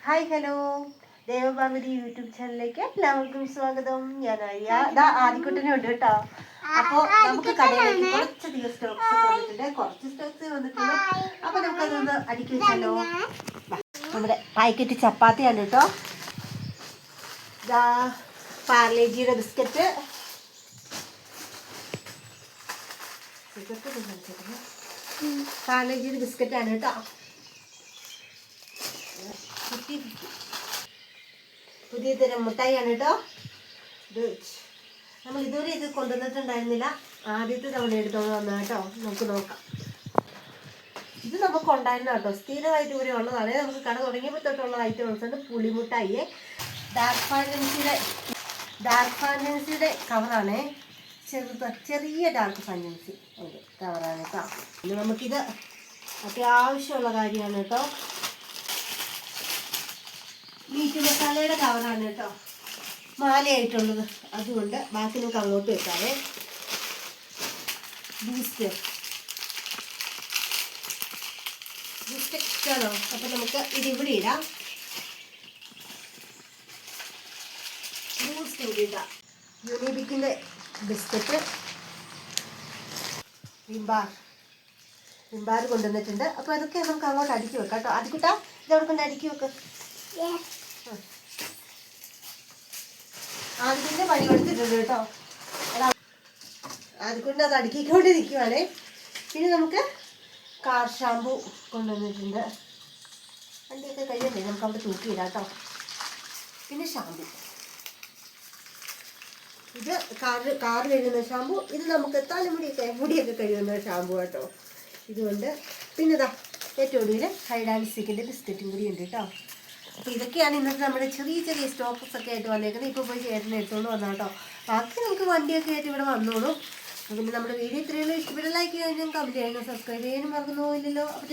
Hi hello, ദേവഭാഗവതി YouTube ചാനലിലേക്ക് എല്ലാവർക്കും സ്വാഗതം. ഞാൻ ആര്യ. ആദിക്കുട്ടനും ഉണ്ട് കേട്ടോ. അപ്പോൾ നമുക്ക് കടയിലേക്ക് കുറച്ചധികം സ്റ്റോക്സ് വന്നിട്ടുണ്ട്, കുറച്ച് സ്റ്റോക്സ് വന്നിട്ടുണ്ട്. അപ്പോൾ നമുക്കതൊന്ന് അടുക്കി വെച്ചാലോ. നമ്മുടെ പാക്കറ്റ് ചപ്പാത്തിയാണ് കേട്ടോ. പാർലേജിയുടെ ബിസ്ക്കറ്റ്, പാർലേജിയുടെ ബിസ്ക്കറ്റാണ് കേട്ടോ. പുതിയ തരം മുട്ടായിയാണ് കേട്ടോ. ഇത് നമ്മൾ ഇതുവരെ ഇത് കൊണ്ടുവന്നിട്ടുണ്ടായിരുന്നില്ല, ആദ്യത്തെ തവണ എടുത്തോണ്ട് വന്ന കേട്ടോ. നമുക്ക് നോക്കാം. ഇത് നമുക്ക് ഉണ്ടായിരുന്ന കേട്ടോ, സ്ഥിരമായിട്ട് ഇവിടെ ഉള്ളതാണ്. നമുക്ക് കട തുടങ്ങിയപ്പോൾ തൊട്ടുള്ള ഐറ്റംസ് ഉണ്ട്. പുളിമുട്ടായി ഡാർക്ക് ഫാൻറ്റൻസിയുടെ കവറാണേ. ചെറിയ ഡാർക്ക് ഫാൻറ്റൻസി ഉണ്ട് കവറാണ് കേട്ടോ. പിന്നെ നമുക്കിത് അത്യാവശ്യമുള്ള കാര്യമാണ് കേട്ടോ. മീറ്റ് മസാലയുടെ കവറാണ് കേട്ടോ, മാലയായിട്ടുള്ളത്. അതുകൊണ്ട് ബാക്കി നമുക്ക് അങ്ങോട്ട് വെക്കാവേ. ബൂസ്റ്റ് ഇഷ്ടമാണോ? അപ്പം നമുക്ക് ഇതിവിടെ ഇടാം. ബൂസ്റ്റ് ഇവിടെ ഇടാം. യൂണിബിക്കിൻ്റെ ബിസ്ക്കറ്റ്, വിംബാർ കൊണ്ടുവന്നിട്ടുണ്ട്. അപ്പോൾ അതൊക്കെ നമുക്ക് അങ്ങോട്ട് അടുക്കി വെക്കാം കേട്ടോ. അതിക്കുട്ടാ ഇതവിടെ കൊണ്ട് അടുക്കി വെക്ക്. ആദ്യത്തിൻ്റെ പണി കൊടുത്തിട്ടുണ്ട് കേട്ടോ. അതുകൊണ്ട് അത് അടുക്കിക്കൊണ്ടിരിക്കുവാണേ. പിന്നെ നമുക്ക് കാർ ഷാമ്പു കൊണ്ടുവന്നിട്ടുണ്ട്. വണ്ടിയൊക്കെ കഴിയല്ലേ, നമുക്ക് അവിടെ തൂക്കിയിടാം കേട്ടോ. പിന്നെ ഷാമ്പു, ഇത് കാർ കഴുകുന്ന ഷാമ്പു. ഇത് നമുക്ക് മുടിയൊക്കെ കഴുകുന്ന ഷാമ്പു കേട്ടോ. ഇതുകൊണ്ട് പിന്നെ ഇതാ ഏറ്റവും ഒടുവിൽ ഹൈഡ് ആൻഡ് സീക്കിൻ്റെ ബിസ്ക്കറ്റും കൂടി ഉണ്ട് കേട്ടോ. അപ്പോൾ ഇതൊക്കെയാണ് ഇന്നത്തെ നമ്മുടെ ചെറിയ സ്റ്റോക്സ് ഒക്കെ ആയിട്ട് വന്നേക്കുന്നത്. ഇപ്പോൾ പോയി ചേട്ടനെ എടുത്തുകൊണ്ട് വന്നാൽ കേട്ടോ. ബാക്കി നമുക്ക് വണ്ടിയൊക്കെ ആയിട്ട് ഇവിടെ വന്നോളൂ. പിന്നെ നമ്മുടെ വീഡിയോ ഇത്രയുള്ളൂ. ഇഷ്ടപ്പെട്ട ലൈക്ക് ചെയ്യാനും കമൻറ്റ് ചെയ്യാനും സബ്സ്ക്രൈബ് ചെയ്യാനും മറന്നു പോയില്ലല്ലോ. അപ്പോൾ